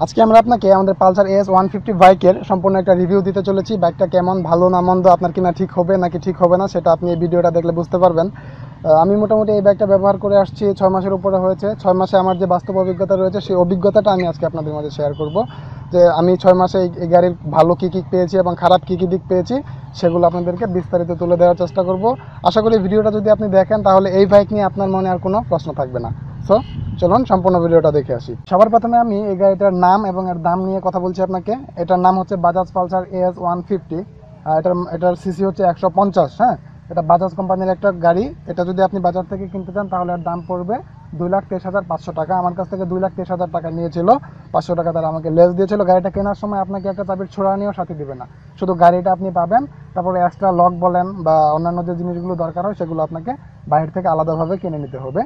আজকে আমরা আপনাকে আমাদের পালসার এস 150 বাইকের সম্পূর্ণ একটা রিভিউ দিতে চলেছি। বাইকটা কেমন, ভালো না মন্দ, আপনার কিনা ঠিক হবে নাকি ঠিক হবে না সেটা আপনি এই ভিডিওটা দেখলে বুঝতে পারবেন। আমি মোটামুটি এই বাইকটা ব্যবহার করে আসছি 6 মাসের উপরে হয়েছে। 6 মাসে আমার যে বাস্তব অভিজ্ঞতা রয়েছে সেই অভিজ্ঞতাটা আমি আজকে আপনাদের মাঝে শেয়ার করব, যে আমি 6 মাসে এই গাড়ির ভালো কী কী পেয়েছি এবং খারাপ কী কী দিক পেয়েছি সেগুলো আপনাদেরকে বিস্তারিত তুলে দেওয়ার চেষ্টা করব। আশা করি ভিডিওটা যদি আপনি দেখেন তাহলে এই বাইক নিয়ে আপনার মনে আর কোনো প্রশ্ন থাকবে না। সো চলুন সম্পূর্ণ ভিডিওটা দেখে আসি। সবার প্রথমে আমি এই গাড়িটার নাম এবং এর দাম নিয়ে কথা বলছি আপনাকে। এটার নাম হচ্ছে বাজাজ পালসার এস 150। এটার সিসি হচ্ছে 150। হ্যাঁ, এটা বাজাজ কোম্পানির একটা গাড়ি। এটা যদি আপনি বাজার থেকে কিনতে চান তাহলে এর দাম পড়বে 2,23,500 টাকা। আমার কাছ থেকে 2,23,000 টাকা নিয়েছিল, 500 টাকা তারা আমাকে লেস দিয়েছিল। গাড়িটা কেনার সময় আপনাকে একটা চাবির ছোড়া নিয়েও সাথে দিবে না, শুধু গাড়িটা আপনি পাবেন। তারপরে এক্সট্রা লক বলেন বা অন্যান্য যে জিনিসগুলো দরকার হয় সেগুলো আপনাকে বাইরে থেকে আলাদাভাবে কিনে নিতে হবে।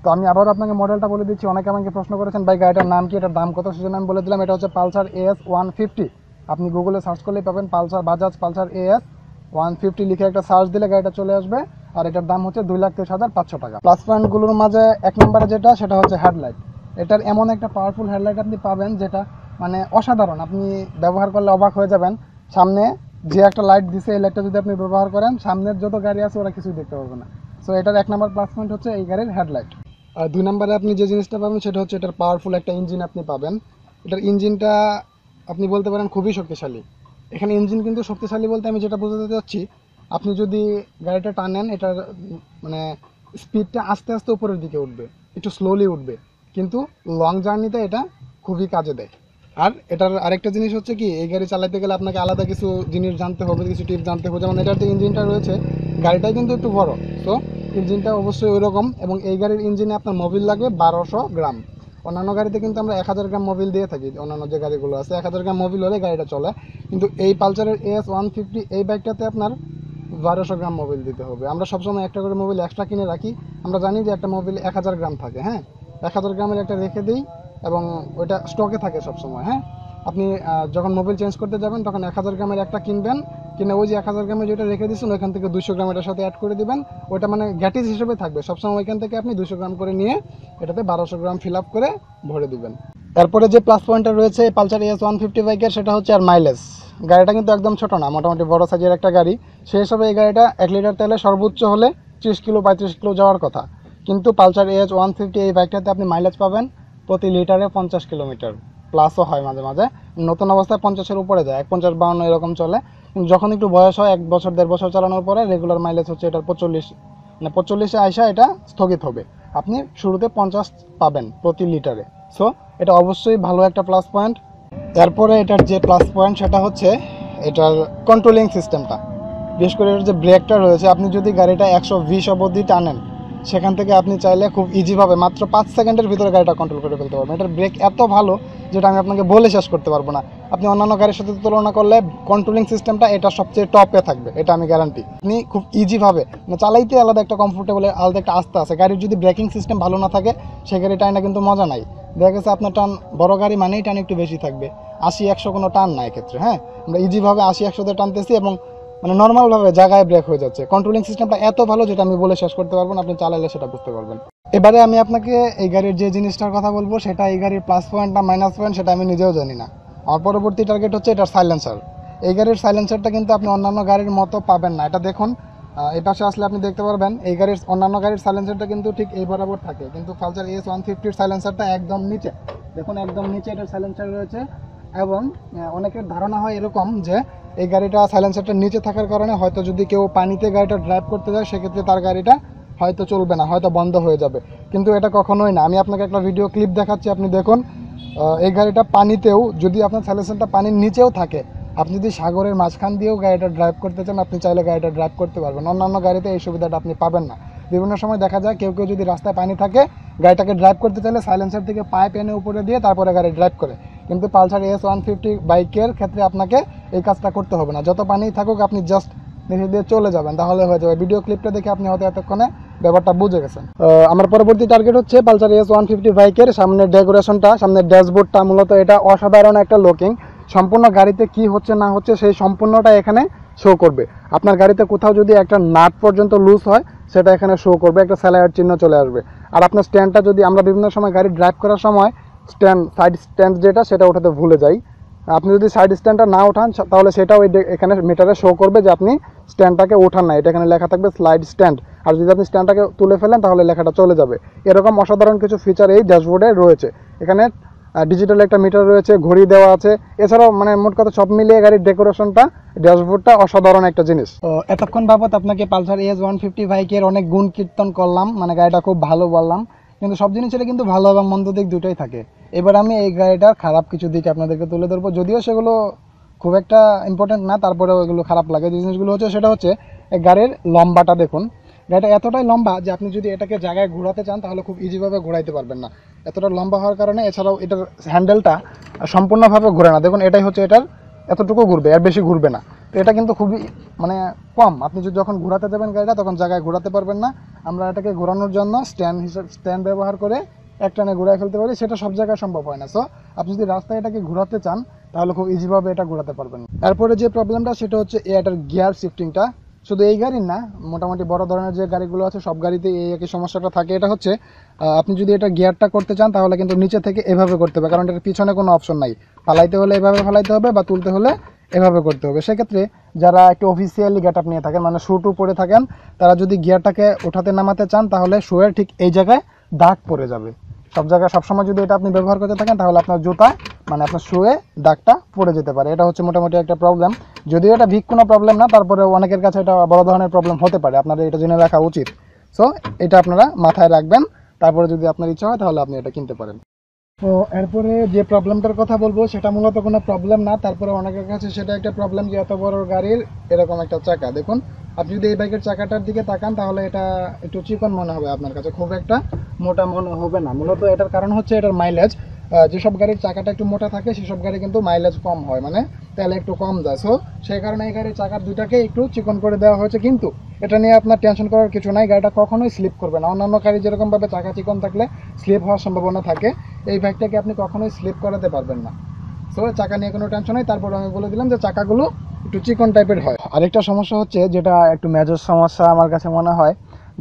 তো আমি আবার আপনাকে মডেলটা বলে দিচ্ছি। অনেকে আমাকে প্রশ্ন করেছেন ভাই গাড়িটার নাম কি, এটার দাম কত, সেজন্য আমি বলে দিলাম এটা হচ্ছে পালসার এস 150। আপনি গুগলে সার্চ করলেই পাবেন পালসার, বাজাজ পালসার এস 150 লিখে একটা সার্চ দিলে গাড়িটা চলে আসবে। আর এটার দাম হচ্ছে 2,23,500 টাকা। প্লাস পয়েন্টগুলোর মাঝে এক নম্বরে যেটা, সেটা হচ্ছে হেডলাইট। এটার এমন একটা পাওয়ারফুল হেডলাইট আপনি পাবেন যেটা মানে অসাধারণ, আপনি ব্যবহার করলে অবাক হয়ে যাবেন। সামনে যে একটা লাইট দিছে, এই লাইটটা যদি আপনি ব্যবহার করেন সামনের যত গাড়ি আছে ওরা কিছুই দেখতে পারবে না। সো এটার এক নম্বর প্লাস পয়েন্ট হচ্ছে এই গাড়ির হেডলাইট। আর 2 নম্বরে আপনি যে জিনিসটা পাবেন সেটা হচ্ছে এটার পাওয়ারফুল একটা ইঞ্জিন আপনি পাবেন। এটার ইঞ্জিনটা আপনি বলতে পারেন খুবই শক্তিশালী। এখানে ইঞ্জিন কিন্তু শক্তিশালী বলতে আমি যেটা বোঝাতে চাচ্ছি, আপনি যদি গাড়িটা টানেন এটার মানে স্পিডটা আস্তে আস্তে উপরের দিকে উঠবে, একটু স্লোলি উঠবে, কিন্তু লং জার্নিতে এটা খুবই কাজে দেয়। আর এটার আরেকটা জিনিস হচ্ছে কি, এই গাড়ি চালাতে গেলে আপনাকে আলাদা কিছু জিনিস জানতে হবে, কিছু টিপস জানতে হবে। যেমন এটার যে ইঞ্জিনটা রয়েছে, গাড়িটাই কিন্তু একটু বড়, তো ইঞ্জিনটা অবশ্যই ওই রকম। এবং এই গাড়ির ইঞ্জিনে আপনার মোবিল লাগবে 1200 গ্রাম। অন্যান্য গাড়িতে কিন্তু আমরা 1000 গ্রাম মোবিল দিয়ে থাকি, অন্যান্য যে গাড়িগুলো আছে 1000 গ্রাম মোবিল হলে গাড়িটা চলে। কিন্তু এই পালসারের এস 150 এই বাইকটাতে আপনার 1200 গ্রাম মোবিল দিতে হবে। আমরা সবসময় একটা করে মোবিল এক্সট্রা কিনে রাখি। আমরা জানি যে একটা মোবিল 1000 গ্রাম থাকে। হ্যাঁ, 1000 গ্রামের একটা রেখে দিই এবং ওইটা স্টকে থাকে সবসময়। হ্যাঁ, আপনি যখন মোবিল চেঞ্জ করতে যাবেন তখন 1000 গ্রামের একটা কিনবেন, কিনে ওই যে 1000 গ্রামের যেটা রেখে দিচ্ছেন ওইখান থেকে 200 গ্রাম এটার সাথে অ্যাড করে দিবেন। ওইটা মানে গ্যাটিস হিসেবে থাকবে সবসময়। ওইখান থেকে আপনি 200 গ্রাম করে নিয়ে এটাতে 1200 গ্রাম ফিল আপ করে ভরে দিবেন। এরপরে যে প্লাস পয়েন্টটা রয়েছে পালসার এস 150 বাইকের, সেটা হচ্ছে আর মাইলেজ। গাড়িটা কিন্তু একদম ছোটো না, মোটামুটি বড় সাইজের একটা গাড়ি। সেই হিসাবে এই গাড়িটা 1 লিটার তেলে সর্বোচ্চ হলে 30 কিলো 35 কিলো যাওয়ার কথা। কিন্তু পালসার এস 150 এই বাইকটাতে আপনি মাইলেজ পাবেন প্রতি লিটারে 50 কিলোমিটার প্লাসও হয়, মাঝে মাঝে নতুন অবস্থায় 50-এর উপরে যায়, 51-52 এরকম চলে। কিন্তু যখন একটু বয়স হয় 1 বছর 1.5 বছর চালানোর পরে রেগুলার মাইলেজ হচ্ছে এটার 45, মানে 45-এ আইসা এটা স্থগিত হবে। আপনি শুরুতে 50 পাবেন প্রতি লিটারে। সো এটা অবশ্যই ভালো একটা প্লাস পয়েন্ট। এরপরে এটার যে প্লাস পয়েন্ট সেটা হচ্ছে এটার কন্ট্রোলিং সিস্টেমটা। বিশেষ করে এটার যে ব্রেকটা রয়েছে, আপনি যদি গাড়িটা 120 অবধি টানেন সেখান থেকে আপনি চাইলে খুব ইজিভাবে মাত্র 5 সেকেন্ডের ভিতরে গাড়িটা কন্ট্রোল করে ফেলতে পারবেন। এটার ব্রেক এত ভালো যেটা আমি আপনাকে বলে শেষ করতে পারবো না। আপনি অন্যান্য গাড়ির সাথে তুলনা করলে কন্ট্রোলিং সিস্টেমটা এটা সবচেয়ে টপে থাকবে, এটা আমি গ্যারান্টি। আপনি খুব ইজিভাবে চালাইতে আলাদা একটা কমফোর্টেবল, আলাদা একটা আস্থা আছে। গাড়ির যদি ব্রেকিং সিস্টেম ভালো না থাকে সেই গাড়ি টাইনা কিন্তু মজা নাই। দেখা গেছে আপনার টান, বড় গাড়ি মানেই টান একটু বেশি থাকবে, 80-100 কোনো টান নাই এক্ষেত্রে। হ্যাঁ, আমরা ইজিভাবে 80-100-তে টানতেছি এবং মানে নর্মালভাবে জায়গায় ব্রেক হয়ে যাচ্ছে। কন্ট্রোলিং সিস্টেমটা এত ভালো যেটা আমি বলে শেষ করতে পারবো না, আপনি চালাইলে সেটা বুঝতে পারবেন। এবারে আমি আপনাকে এই গাড়ির যে জিনিসটার কথা বলবো সেটা এই গাড়ির প্লাস পয়েন্ট না মাইনাস পয়েন্ট সেটা আমি নিজেও জানি না। আমার পরবর্তী টার্গেট হচ্ছে এটার সাইলেন্সার। এই গাড়ির সাইলেন্সারটা কিন্তু আপনি অন্যান্য গাড়ির মতো পাবেন না। এটা দেখুন, এই পাশে আসলে আপনি দেখতে পারবেন এই গাড়ির অন্যান্য গাড়ির সাইলেন্সারটা কিন্তু ঠিক এই বরাবর থাকে, কিন্তু পালসার এস 150-র সাইলেন্সারটা একদম নিচে। দেখুন একদম নিচে এটার সাইলেন্সার রয়েছে। এবং অনেকের ধারণা হয় এরকম যে এই গাড়িটা সাইলেন্সারটা নিচে থাকার কারণে হয়তো যদি কেউ পানিতে গাড়িটা ড্রাইভ করতে যায় সেক্ষেত্রে তার গাড়িটা হয়তো চলবে না, হয়তো বন্ধ হয়ে যাবে। কিন্তু এটা কখনোই না। আমি আপনাকে একটা ভিডিও ক্লিপ দেখাচ্ছি, আপনি দেখুন। এই গাড়িটা পানিতেও, যদি আপনার সাইলেন্সারটা পানির নিচেও থাকে, আপনি যদি সাগরের মাঝখান দিয়েও গাড়িটা ড্রাইভ করতে চান আপনি চাইলে গাড়িটা ড্রাইভ করতে পারবেন। অন্যান্য গাড়িতে এই সুবিধাটা আপনি পাবেন না। বিভিন্ন সময় দেখা যায় কেউ কেউ যদি রাস্তায় পানি থাকে গাড়িটাকে ড্রাইভ করতে চাইলে সাইলেন্সার থেকে পাইপ এনে উপরে দিয়ে তারপরে গাড়ি ড্রাইভ করে। কিন্তু পালসার এস 150 বাইকের ক্ষেত্রে আপনাকে এই কাজটা করতে হবে না। যত পানি থাকুক আপনি জাস্ট নিচে দিয়ে চলে যাবেন, তাহলে হয়ে যাবে। ভিডিও ক্লিপটা দেখে আপনি হয়তো এতক্ষণে ব্যাপারটা বুঝে গেছেন। আমার পরবর্তী টার্গেট হচ্ছে পালসার এস 150 বাইকের সামনের ডেকোরেশনটা, সামনের ড্যাশবোর্ডটা। মূলত এটা অসাধারণ একটা লুকিং। সম্পূর্ণ গাড়িতে কি হচ্ছে না হচ্ছে সেই সম্পূর্ণটা এখানে শো করবে। আপনার গাড়িতে কোথাও যদি একটা নাট পর্যন্ত লুজ হয় সেটা এখানে শো করবে, একটা স্যালাইড চিহ্ন চলে আসবে। আর আপনার স্ট্যান্ডটা যদি, আমরা বিভিন্ন সময় গাড়ি ড্রাইভ করার সময় সাইড স্ট্যান্ড যেটা সেটা ওঠাতে ভুলে যাই। আপনি যদি সাইড স্ট্যান্ডটা না ওঠান তাহলে সেটাও এখানে মিটারে শো করবে যে আপনি স্ট্যান্ডটাকে ওঠান না, এটা এখানে লেখা থাকবে স্লাইড স্ট্যান্ড। আর যদি আপনি স্ট্যান্ডটাকে তুলে ফেলেন তাহলে লেখাটা চলে যাবে। এরকম অসাধারণ কিছু ফিচার এই ড্যাশবোর্ডে রয়েছে। এখানে ডিজিটাল একটা মিটার রয়েছে, ঘড়ি দেওয়া আছে, এছাড়াও মানে মোট কথা সব মিলিয়ে গাড়ির ডেকোরেশনটা, ড্যাশবোর্ডটা অসাধারণ একটা জিনিস। তো এতক্ষণ বাবদ আপনাকে পালসার এস 150 বাইকের অনেক গুণ কীর্তন করলাম, মানে গাড়িটা খুব ভালো বললাম, কিন্তু সব জিনিসের কিন্তু ভালো এবং মন্দ দিক দুটোই থাকে। এবার আমি এই গাড়িটার খারাপ কিছু দিক আপনাদেরকে তুলে ধরবো, যদিও সেগুলো খুব একটা ইম্পর্টেন্ট না, তারপরেও এগুলো খারাপ লাগে। যে জিনিসগুলো হচ্ছে সেটা হচ্ছে এই গাড়ির লম্বাটা দেখুন। গাড়িটা এতটাই লম্বা যে আপনি যদি এটাকে জায়গায় ঘোরাতে চান তাহলে খুব ইজিভাবে ঘোরাইতে পারবেন না, এতটা লম্বা হওয়ার কারণে। এছাড়াও এটার হ্যান্ডেলটা সম্পূর্ণভাবে ঘুরে না, দেখুন এটাই হচ্ছে এটার এতটুকু ঘুরবে, আর বেশি ঘুরবে না। তো এটা কিন্তু খুবই মানে কম, আপনি যদি যখন ঘোরাতে যাবেন গাড়িটা তখন জায়গায় ঘোরাতে পারবেন না। আমরা এটাকে ঘোরানোর জন্য স্ট্যান্ড ব্যবহার করে এক টানে ঘুরাই ফেলতে পারি, সেটা সব জায়গায় সম্ভব হয় না। সো আপনি যদি রাস্তায় এটাকে ঘোরাতে চান তাহলে খুব ইজিভাবে এটা ঘোরাতে পারবেন। এরপরে যে প্রবলেমটা সেটা হচ্ছে এটার গিয়ার শিফটিংটা। শুধু এই গাড়ির না, মোটামুটি বড় ধরনের যে গাড়িগুলো আছে সব গাড়িতে এই একই সমস্যাটা থাকে। এটা হচ্ছে আপনি যদি এটা গিয়ারটা করতে চান তাহলে কিন্তু নিচে থেকে এভাবে করতে হবে, কারণ এটার পিছনে কোনো অপশন নাই। ফালাইতে হলে এভাবে ফালাইতে হবে বা তুলতে হলে এভাবে করতে হবে। সেক্ষেত্রে যারা একটু অফিসিয়ালি গেট আপ নিয়ে থাকেন, মানে শু টু পরে থাকেন, তারা যদি গিয়ারটাকে ওঠাতে নামাতে চান তাহলে শুয়ের ঠিক এই জায়গায় দাগ পড়ে যাবে। সব জায়গায় সবসময় যদি এটা আপনি ব্যবহার করতে থাকেন তাহলে আপনার জুতা মানে আপনার শুয়ে দাগটা পড়ে যেতে পারে। এটা হচ্ছে মোটামুটি একটা প্রবলেম, যদিও এটা বিগ কোনো প্রবলেম না, তারপরে অনেকের কাছে এটা বড় ধরনের প্রবলেম হতে পারে, আপনাদের এটা জেনে রাখা উচিত। সো এটা আপনারা মাথায় রাখবেন, তারপরে যদি আপনার ইচ্ছা হয় তাহলে আপনি এটা কিনতে পারেন। তো এরপরে যে প্রবলেমটার কথা বলবো সেটা মূলত কোনো প্রবলেম না, তারপরে অনেকের কাছে সেটা একটা প্রবলেম যে এত বড় গাড়ির এরকম একটা চাকা। দেখুন আপনি যদি এই বাইকের চাকাটার দিকে তাকান তাহলে এটা একটু চিকন মনে হবে আপনার কাছে, খুব একটা মোটা মনে হবে না। মূলত এটার কারণ হচ্ছে এটার মাইলেজ। যেসব গাড়ির চাকাটা একটু মোটা থাকে সেসব গাড়ি কিন্তু মাইলেজ কম হয়, মানে তেল একটু কম যায়। সো সেই কারণে এই গাড়ির চাকার দুটাকে একটু চিকন করে দেওয়া হয়েছে, কিন্তু এটা নিয়ে আপনার টেনশন করার কিছু নাই, গাড়িটা কখনোই স্লিপ করবে না। অন্যান্য গাড়ি যেরকমভাবে চাকা চিকন থাকলে স্লিপ হওয়ার সম্ভাবনা থাকে, এই বাইকটাকে আপনি কখনোই স্লিপ করাতে পারবেন না। সো চাকা নিয়ে কোনো টেনশন নেই। তারপর আমি বলে দিলাম যে চাকাগুলো একটু চিকন টাইপের হয়। আরেকটা সমস্যা হচ্ছে, যেটা একটু মেজর সমস্যা আমার কাছে মনে হয়,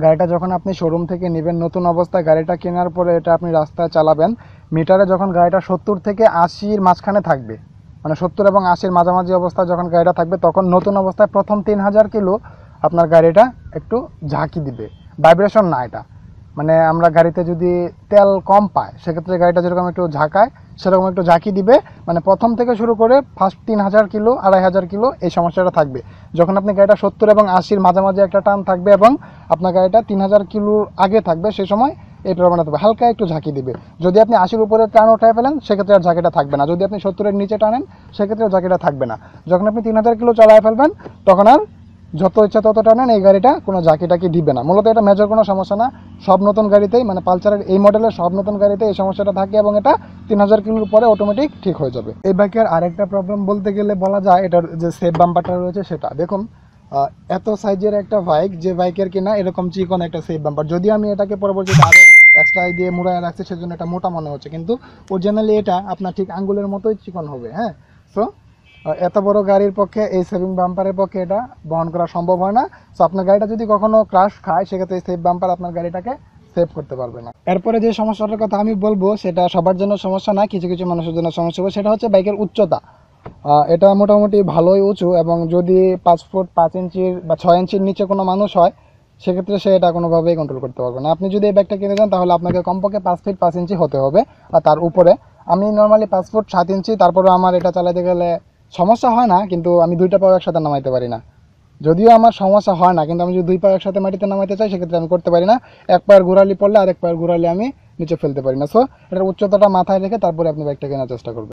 গাড়িটা যখন আপনি শোরুম থেকে নেবেন নতুন অবস্থায়, গাড়িটা কেনার পরে এটা আপনি রাস্তায় চালাবেন, মিটারে যখন গাড়িটা 70 থেকে 80-র মাঝখানে থাকবে, মানে 70 এবং 80-র মাঝামাঝি অবস্থায় যখন গাড়িটা থাকবে, তখন নতুন অবস্থায় প্রথম 3000 কিলো আপনার গাড়িটা একটু ঝাঁকি দিবে। ভাইব্রেশন না, এটা মানে আমরা গাড়িতে যদি তেল কম পায় সেক্ষেত্রে গাড়িটা যেরকম একটু ঝাঁকায় সেরকম একটু ঝাঁকি দিবে। মানে প্রথম থেকে শুরু করে ফার্স্ট 3000 কিলো 2500 কিলো এই সমস্যাটা থাকবে। যখন আপনি গাড়িটা 70 এবং 80-র মাঝামাঝি একটা টান থাকবে এবং আপনার গাড়িটা 3000 কিলোর আগে থাকবে, সেই সময় এই প্রবণতা থাকবে, হালকা একটু ঝাঁকি দিবে। যদি আপনি 80-র উপরে টান উঠায় ফেলেন সেক্ষেত্রে আর ঝাঁকিটা থাকবে না। যদি আপনি 70-এর নিচে টানেন সেক্ষেত্রে ঝাঁকিটা থাকবে না। যখন আপনি 3000 কিলো চালায় ফেলবেন তখন আর যত ইচ্ছা তত টানেন, এই গাড়িটা কোনো ঝাঁকি টাকি দিবে না। মূলত এটা মেজর কোনো সমস্যা না, সব নতুন গাড়িতেই, মানে পালসারের এই মডেলের সব নতুন গাড়িতে এই সমস্যাটা থাকে এবং এটা 3000 কিলোর পরে অটোমেটিক ঠিক হয়ে যাবে। এই বাইকের আরেকটা প্রবলেম বলতে গেলে বলা যায় এটার যে সেফ বাম্পারটা রয়েছে সেটা দেখুন। এত সাইজের একটা বাইক, যে বাইকের কিনা এরকম চিকন একটা সেফ বাম্পার, যদিও আমি এটাকে পরবর্তীতে আরও এক্সট্রা দিয়ে মুড়ায় রাখছি সেজন্য এটা মোটা মনে হচ্ছে, কিন্তু অরিজিনালি এটা আপনার ঠিক আঙ্গুলের মতোই চিকন হবে। হ্যাঁ, সো এত বড় গাড়ির পক্ষে এই সেভিং বাম্পারের পক্ষে এটা বহন করা সম্ভব হয় না। সো আপনার গাড়িটা যদি কখনো ক্রাশ খায় সেক্ষেত্রে এই সেফ বাম্পার আপনার গাড়িটাকে সেভ করতে পারবে না। এরপরে যে সমস্যাটার কথা আমি বলবো সেটা সবার জন্য সমস্যা না, কিছু কিছু মানুষের জন্য সমস্যা হবে, সেটা হচ্ছে বাইকের উচ্চতা। এটা মোটামুটি ভালোই উঁচু, এবং যদি 5 ফুট 5 ইঞ্চির বা 6 ইঞ্চির নিচে কোনো মানুষ হয় সেক্ষেত্রে সে এটা কোনোভাবেই কন্ট্রোল করতে পারবে না। আপনি যদি এই ব্যাগটা কিনে যান তাহলে আপনাকে কমপক্ষে 5 ফিট 5 ইঞ্চি হতে হবে আর তার উপরে। আমি নর্মালি 5 ফুট 7 ইঞ্চি, তারপরে আমার এটা চালাতে গেলে সমস্যা হয় না, কিন্তু আমি 2টা পাও একসাথে নামাইতে পারি না। যদিও আমার সমস্যা হয় না, কিন্তু আমি যদি 2 পা একসাথে মাটিতে নামাইতে চাই সেক্ষেত্রে আমি করতে পারি না। এক পায়ের ঘোরালি পড়লে আরেক পায়ের ঘোরালি আমি নিচে ফেলতে পারি না। সো এটার উচ্চতাটা মাথায় রেখে তারপরে আপনি বাইকটা কেনার চেষ্টা করবেন।